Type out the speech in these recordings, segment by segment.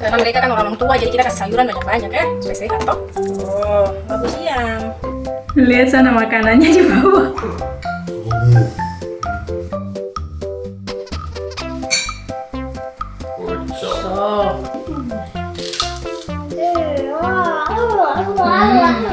Karena mereka kan orang tua, jadi kita kasih sayuran banyak-banyak ya, supaya sehat toh. Oh, bagus siang. Lihat sana makanannya di bawah. So.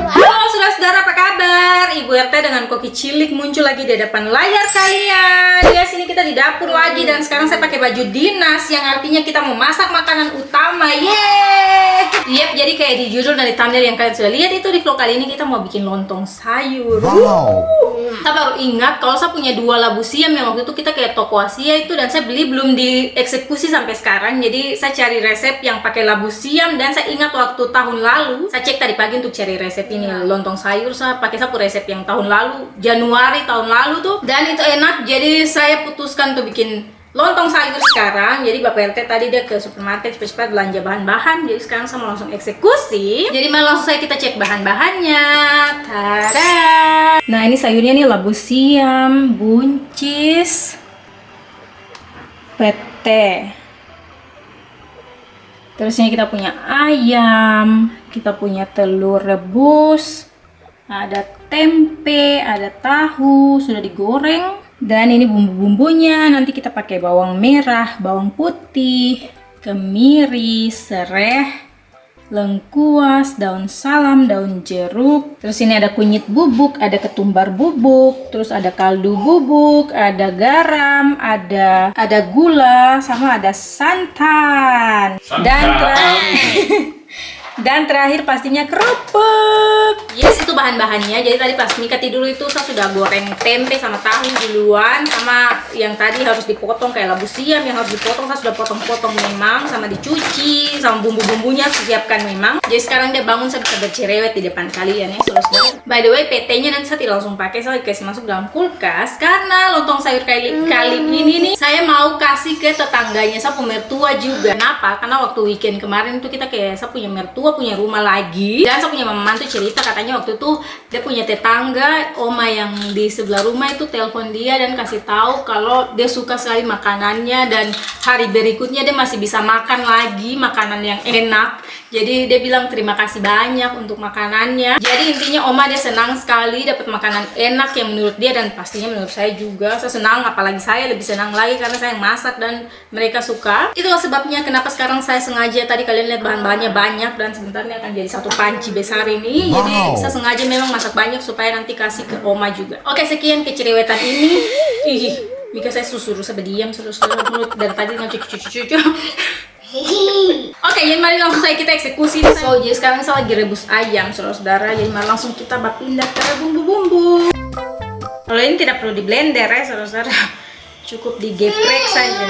Halo saudara-saudara, apa kabar? Ibu RT dengan Koki Cilik muncul lagi di depan layar kalian. Ya, sini kita di dapur lagi dan sekarang saya pakai baju dinas yang artinya kita mau masak makanan utama. Yeay! Yep, jadi kayak di judul dan di thumbnail yang kalian sudah lihat itu di vlog kali ini kita mau bikin lontong sayur. Wow. Saya baru ingat kalau saya punya 2 labu siam yang waktu itu kita kayak toko Asia itu dan saya beli belum dieksekusi sampai sekarang. Jadi saya cari resep yang pakai labu siam dan saya ingat waktu tahun lalu saya cek tadi pagi untuk cari resep ini lontong sayur, saya pakai satu resep yang tahun lalu, Januari tahun lalu tuh, dan itu enak. Jadi saya putuskan untuk bikin lontong sayur sekarang. Jadi Bapak RT tadi dia ke supermarket cepat-cepat belanja bahan-bahan. Jadi sekarang saya mau langsung eksekusi. Jadi mau langsung kita cek bahan-bahannya. Tada! Nah, ini sayurnya nih labu siam, buncis, pete. Terus ini kita punya ayam, kita punya telur rebus, ada tempe, ada tahu sudah digoreng. Dan ini bumbu-bumbunya, nanti kita pakai bawang merah, bawang putih, kemiri, sereh, lengkuas, daun salam, daun jeruk. Terus ini ada kunyit bubuk, ada ketumbar bubuk, terus ada kaldu bubuk, ada garam, ada gula, sama ada santan. Dan terakhir pastinya kerupuk. Yes, itu bahan-bahannya. Jadi tadi pas Mika tidur itu saya sudah goreng tempe sama tahu duluan, sama yang tadi harus dipotong kayak labu siam yang harus dipotong saya sudah potong-potong memang, sama dicuci, sama bumbu-bumbunya saya siapkan memang. Jadi sekarang dia bangun saya bisa bercerewet di depan kalian ya, saudara. By the way, PT-nya nanti saya tidak langsung pakai, saya kasih masuk dalam kulkas karena lontong sayur kali ini nih saya mau kasih ke tetangganya, saya punya mertua juga. Kenapa? Karena waktu weekend kemarin itu kita kayak saya punya mertua punya rumah lagi dan saya punya mama tuh cerita katanya waktu itu dia punya tetangga oma yang di sebelah rumah itu telepon dia dan kasih tahu kalau dia suka sekali makanannya dan hari berikutnya dia masih bisa makan lagi makanan yang enak. Jadi dia bilang terima kasih banyak untuk makanannya. Jadi intinya oma dia senang sekali dapat makanan enak yang menurut dia dan pastinya menurut saya juga. Saya senang, apalagi saya lebih senang lagi karena saya yang masak dan mereka suka. Itulah sebabnya kenapa sekarang saya sengaja tadi kalian lihat bahan-bahannya banyak dan sebentar ini akan jadi satu panci besar ini. Jadi saya sengaja memang masak banyak supaya nanti kasih ke oma juga. Oke, sekian kecerewetan ini. Ih, Mika saya suruh diam mulut dari tadi dengan cucu. Oke, jadi mari langsung kita eksekusi. So, jadi sekarang saya lagi rebus ayam, saudara-saudara. Jadi mari langsung kita pindah ke bumbu-bumbu. Kalau ini tidak perlu di blender ya, saudara-saudara. Cukup digeprek saja.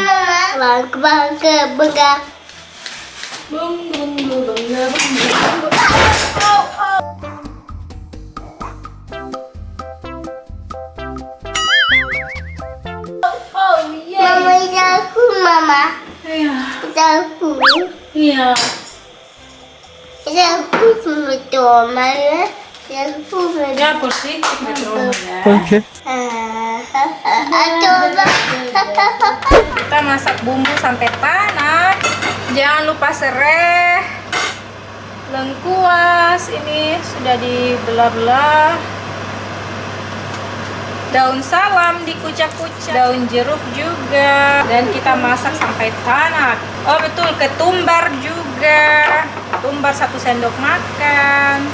Mama. Iya. Aku. Iya. Aku semua mana? Aku Ya, posisi ya. Oke. Kita masak bumbu sampai panas. Jangan lupa serai, lengkuas ini sudah dibelah-belah. Daun salam dikucak-kucak, daun jeruk juga, dan kita masak sampai panas. Oh betul, ketumbar juga, ketumbar 1 sendok makan.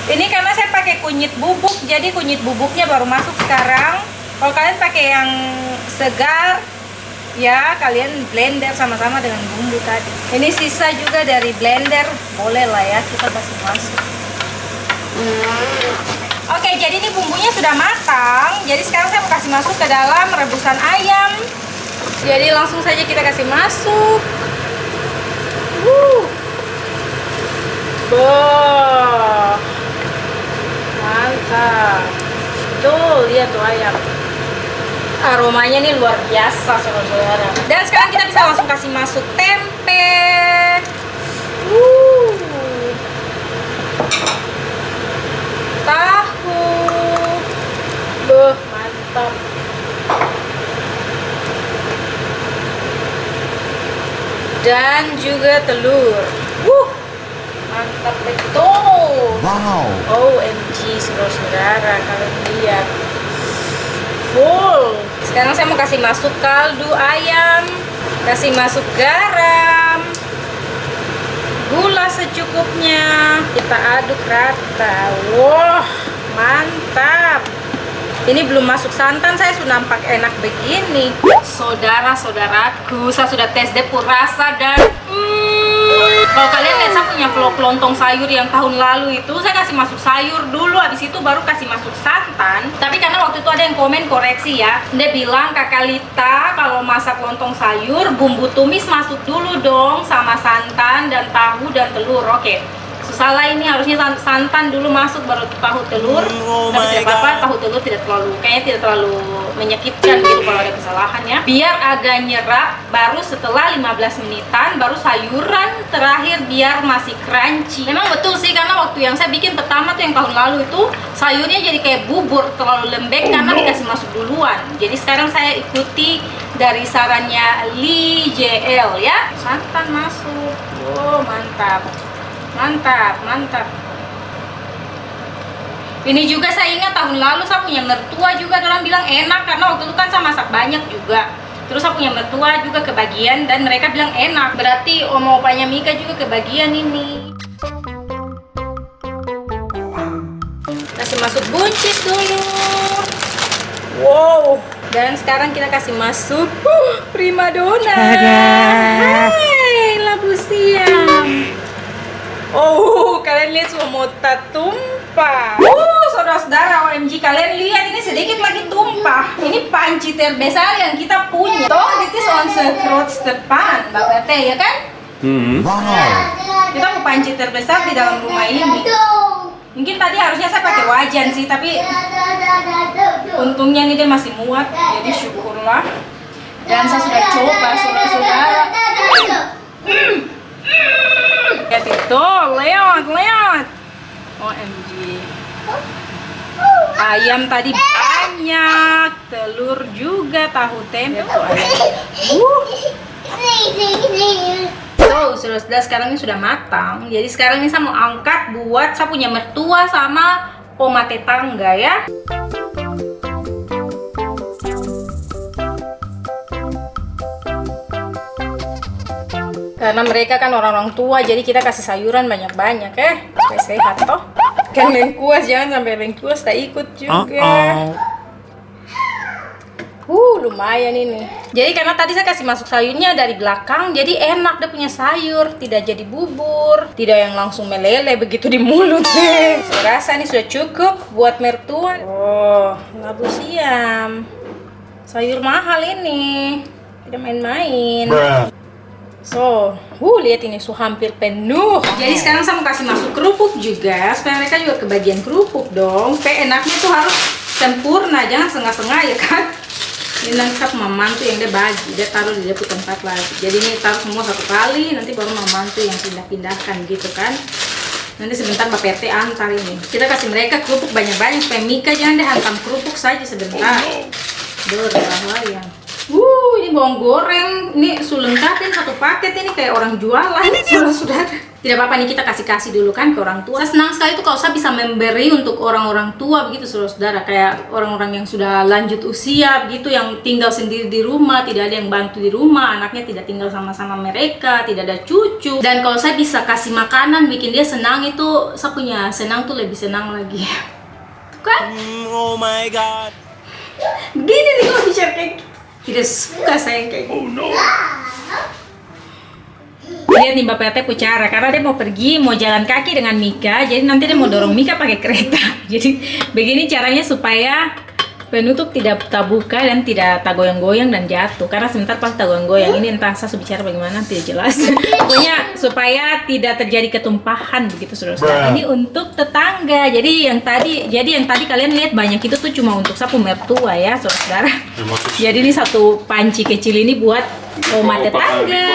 Ini karena saya pakai kunyit bubuk, jadi kunyit bubuknya baru masuk sekarang. Kalau kalian pakai yang segar, ya kalian blender sama-sama dengan bumbu tadi. Ini sisa juga dari blender, boleh lah ya kita kasih masuk. Oke, jadi ini bumbunya sudah matang. Jadi sekarang saya mau kasih masuk ke dalam rebusan ayam. Jadi langsung saja kita kasih masuk. Boh, mantap. Tuh, lihat tuh ayam. Aromanya nih luar biasa, saudara-saudara. Dan sekarang kita bisa langsung kasih masuk tempe. Tahu. Mantap. dan juga telur. Mantap betul. Wow. OMG saudara-saudara, kalian lihat. Full. Sekarang saya mau kasih masuk kaldu ayam, kasih masuk garam, gula secukupnya, kita aduk rata. Wah, mantap. Ini belum masuk santan, saya sudah nampak enak begini. Saudara-saudaraku, saya sudah tes dapur rasa dan kalau kalian lihat saya punya vlog lontong sayur yang tahun lalu itu, saya kasih masuk sayur dulu, habis itu baru kasih masuk santan. Tapi karena waktu itu ada yang komen koreksi ya, dia bilang Kakak Lita kalau masak lontong sayur bumbu tumis masuk dulu dong sama santan dan tahu dan telur. Oke, salah, ini harusnya santan dulu masuk baru tahu telur. Tapi tidak apa-apa, tahu telur kayaknya tidak terlalu menyakitkan gitu kalau ada kesalahan ya. Biar agak nyerap, baru setelah 15 menitan baru sayuran terakhir biar masih crunchy. Memang betul sih, karena waktu yang saya bikin pertama tuh yang tahun lalu itu sayurnya jadi kayak bubur, terlalu lembek karena dikasih masuk duluan. Jadi sekarang saya ikuti dari sarannya Lee JL ya. Santan masuk. Oh, mantap. Mantap. Ini juga saya ingat tahun lalu saya punya mertua juga, orang bilang enak karena waktu itu kan saya masak banyak juga. Terus saya punya mertua juga kebagian dan mereka bilang enak. Berarti oma-opanya Mika juga kebagian ini. Kasih masuk buncis dulu. Wow. Dan sekarang kita kasih masuk primadona. Hai, labu siam. Oh, kalian lihat semua tumpah. Saudara-saudara, OMG, kalian lihat ini sedikit lagi tumpah. Ini panci terbesar yang kita punya. Toh, itu onze depan, Bapak Teh, ya kan? Wow. Kita mau panci terbesar di dalam rumah ini. Mungkin tadi harusnya saya pakai wajan sih, tapi untungnya ini dia masih muat, jadi syukurlah. Dan saya sudah coba, saudara-saudara. Lihat itu, lewat. OMG. Ayam tadi banyak, telur juga, tahu tempe tuh ayam. Saudara-saudara, sekarang ini sudah matang. Jadi sekarang ini saya mau angkat buat saya punya mertua sama oma tetangga ya. Karena mereka kan orang-orang tua, jadi kita kasih sayuran banyak-banyak supaya sehat toh. Kan lengkuas, jangan sampai lengkuas tak ikut juga. Lumayan ini. Jadi karena tadi saya kasih masuk sayurnya dari belakang, jadi enak dia punya sayur, tidak jadi bubur, tidak yang langsung meleleh begitu di mulut. Saya rasa ini sudah cukup buat mertua. Oh, labu siam. Sayur mahal ini, tidak main-main. So, lihat ini hampir penuh. Jadi sekarang saya mau kasih masuk kerupuk juga, supaya mereka juga kebagian kerupuk dong. Supaya enaknya tuh harus sempurna, jangan setengah-setengah ya kan. Ini nanti saya mantu yang dia bagi, dia taruh di dapur tempat lagi. Jadi ini taruh semua satu kali, nanti baru mantu yang pindah-pindahkan gitu kan. Nanti sebentar Mbak PT antar ini. Kita kasih mereka kerupuk banyak-banyak, supaya Mika jangan dia hantam kerupuk saja sebentar. Berbahaya. Ini bawang goreng, ini lengkapin satu paket ini kayak orang jualan, saudara-saudara. Tidak apa-apa nih, kita kasih dulu kan ke orang tua. Saya senang sekali tuh kalau saya bisa memberi untuk orang-orang tua begitu, saudara-saudara. Kayak orang-orang yang sudah lanjut usia begitu, yang tinggal sendiri di rumah, tidak ada yang bantu di rumah, anaknya tidak tinggal sama-sama mereka, tidak ada cucu. Dan kalau saya bisa kasih makanan bikin dia senang, itu saya punya senang tuh lebih senang lagi. Tuh kan? Oh my god. Begini nih kalau bicara kayak gitu. Tidak suka saya kayak gitu. Oh no. Lihat nih Bapak Teh pucara, karena dia mau pergi, mau jalan kaki dengan Mika. Jadi nanti dia mau dorong Mika pakai kereta. Jadi begini caranya supaya penutup tidak terbuka dan tidak goyang-goyang dan jatuh. Karena sebentar pas goyang-goyang ini entah saya bicara bagaimana tidak jelas. Pokoknya supaya tidak terjadi ketumpahan begitu, saudara-saudara. Ini untuk tetangga. Jadi yang tadi kalian lihat banyak itu tuh cuma untuk sapu mertua ya, saudara-saudara. Jadi ini satu panci kecil ini buat oma tetangga.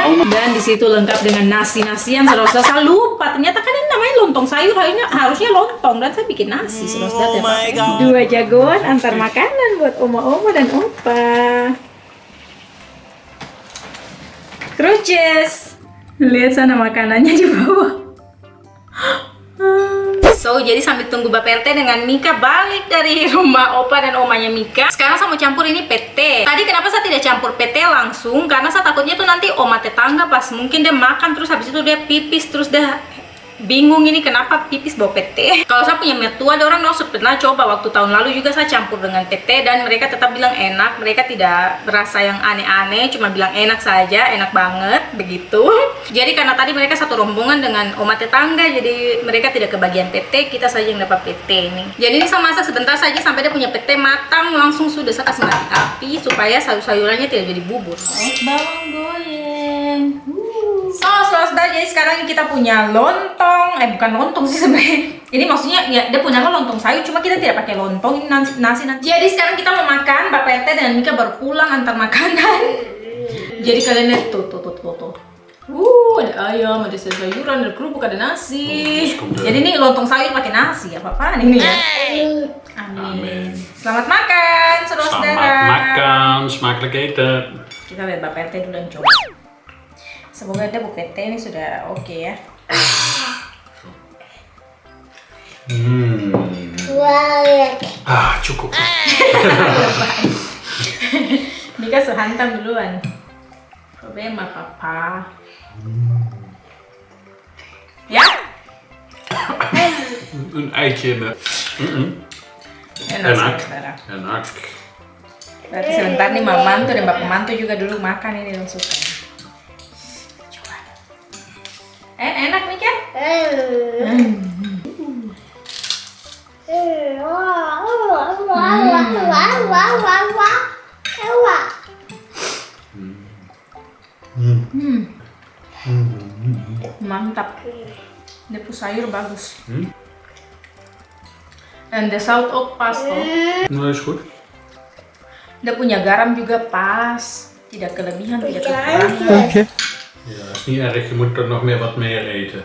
Dan di situ lengkap dengan nasi-nasian, saudara-saudara. Saya lupa ternyata kan ini namanya lontong sayur, harusnya lontong, dan saya bikin nasi, saudara-saudara. Dua jagoan antar makanan buat oma-oma dan opa. Cruces. Lihat sana makanannya di bawah. So, jadi sambil tunggu Bapak RT dengan Mika balik dari rumah opa dan omanya Mika. Sekarang saya mau campur ini PT. Tadi kenapa saya tidak campur PT langsung? Karena saya takutnya tuh nanti oma tetangga pas mungkin dia makan terus habis itu dia pipis terus dia bingung ini kenapa pipis bau PT. Kalau saya punya mertua, ada orang sudah pernah coba waktu tahun lalu juga saya campur dengan PT dan mereka tetap bilang enak. Mereka tidak berasa yang aneh-aneh, cuma bilang enak saja, enak banget begitu. Jadi karena tadi mereka satu rombongan dengan oma tetangga, jadi mereka tidak kebagian PT, kita saja yang dapat PT ini. Jadi ini saya masak sebentar saja sampai dia punya PT matang, langsung sudah saya kasih mati api supaya sayur-sayurannya tidak jadi bubur. Bawang goreng. So, saudara, jadi sekarang kita punya lontong, bukan lontong sih sebenarnya. Ini maksudnya ya dia punya lontong sayur, cuma kita tidak pakai lontong, ini nasi nanti. Jadi sekarang kita mau makan, Bapak RT dan Mika baru pulang antar makanan. Jadi kalian lihat tuh. Ada ayam, ada sayuran, ada kerupuk, ada nasi. Jadi ini lontong sayur pakai nasi, apa-apaan ini ya? Amin. Selamat makan, saudara-saudara. Selamat makan, smakelijk eten. Kita lihat Bapak RT dulu yang coba. Semoga ada Bu PT ini sudah oke ya. Cukup. Mika sehantam duluan. Problema papa. Ya? Een eitje met. Enak. Saudara. Enak. Berarti sebentar nih mama mantu dan bapak mantu juga dulu makan ini langsung. Coba. Enak Mika? Mantap. Dia punya sayur bagus. And the salt ook pas toh. Nou, is goed. Dia punya garam juga pas. Tidak kelebihan, tidak kekurangan. Ja, is niet erg. Je moet er nog wat meer eten.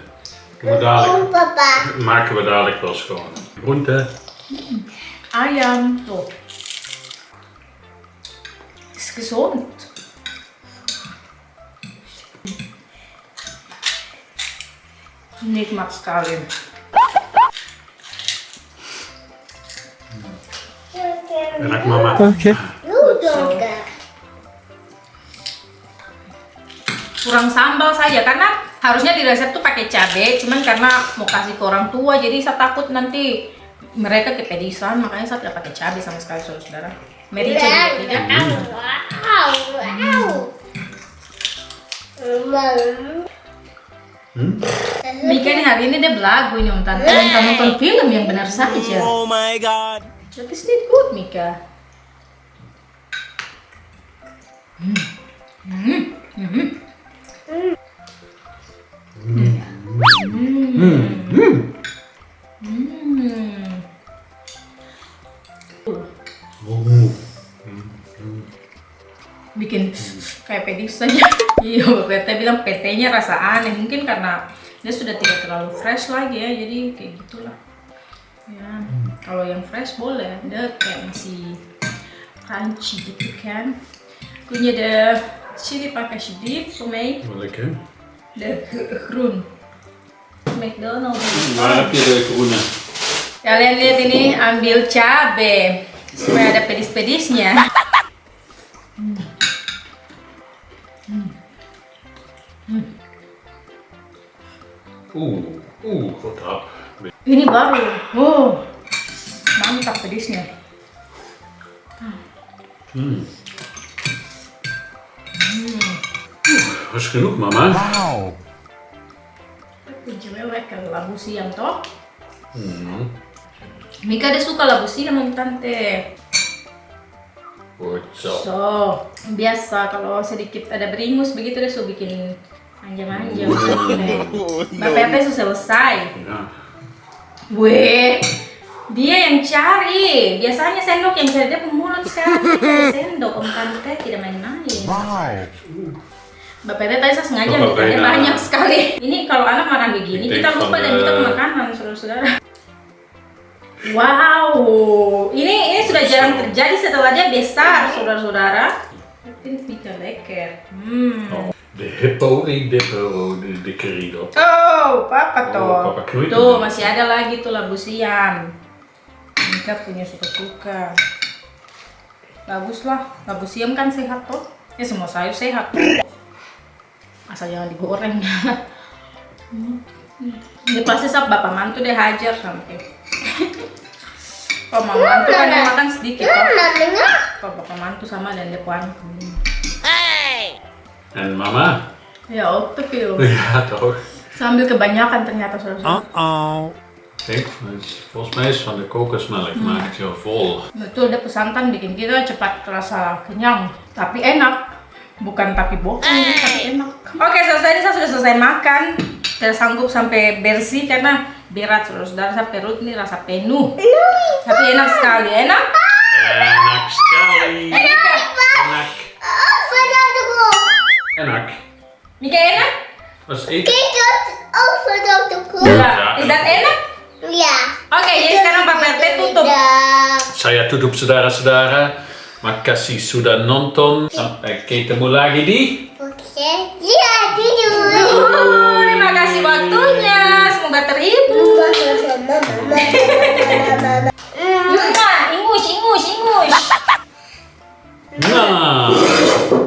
Doen we dadelijk, Papa. maken we dadelijk wel schoon. Groente. Ayam tuh. Is gezond. Nikmat sekali. Enak mama. Kurang sambal saja karena harusnya di resep tuh pakai cabai, cuman karena mau kasih ke orang tua jadi saya takut nanti mereka kepedisan, makanya saya tidak pakai cabai sama sekali saudara. Merica juga tidak. Mika nih hari ini dia belagu ini nonton film yang benar saja. Oh my god. That is not good, Mika. Bikin kayak pedis saja. Iya, PT bilang PT-nya rasa aneh. Mungkin karena dia sudah tidak terlalu fresh lagi ya, jadi kayak gitulah. Ya, kalau yang fresh boleh, dia kayak masih crunchy gitu kan. Punya de chili pakai sedikit, tomato, Wel lekker. de groen. McDonald's. Waar heb je de groene? Kalian lihat ini, ambil cabe supaya ada pedis-pedisnya. Goed hap. Ini baru. Oh, mantap pedisnya. Dat is genoeg mama. Wow. Pinjamnya lekker labu siam toh. Mika dia suka labu siam sama tante. Goed zo. So, biasa kalau sedikit ada beringus begitu dia suka bikin manja-manja. Bapak RT sudah selesai. Ja. Weh, dia yang cari. Biasanya sendok yang cari dia pemulut sekarang. Dia cari sendok, om tante tidak main-main. Wow. Bapak RT tadi saya sengaja Oh, ditanya Bapak, banyak sekali. Ini kalau anak makan begini, Ik kita denk lupa van dan de- kita ke makanan, saudara-saudara. Wow, ini sudah jarang terjadi setelah dia besar, saudara-saudara. Dit niet lekker. De hippo di dippo di keridot. Oh, papa Oh, toh. papa knoeit Tuh, het. masih ada lagi tuh labu siam. Nika punya suka-suka. Bagus lah, labu siam kan sehat toh. Ya semua sayur sehat. Asal jangan digoreng. Ini pasti sab bapak mantu deh hajar sampai. Kalau mama mantu kan dia makan sedikit toh. Namanya Kalau bapak mantu sama dan dia puan. En mama? Ya, ook te veel. Ja, toch? Sambil kebanyakan ternyata saudara. Kijk, volgens mij is van de kokosmelk maakt je vol. Betul, dia pesantan bikin kita cepat terasa kenyang. Tapi enak. Bukan tapi bohong, tapi enak. Oke, selesai. Ini saya sudah selesai makan. Tidak sanggup sampai bersih karena berat saudara. Perut ini rasa penuh. Tapi enak sekali. Enak? Enak sekali. Enak. Enak. Enak. Mika enak? Wat is eten? kijk het over de koe. Ya. Is that enak? Ja. Oke, jadi sekarang Pak RT tutup. Saya tutup saudara-saudara. Makasih sudah nonton. Sampai ketemu lagi di Oké. Ja, doei. Terima kasih waktunya. Semoga terhibur. Mama.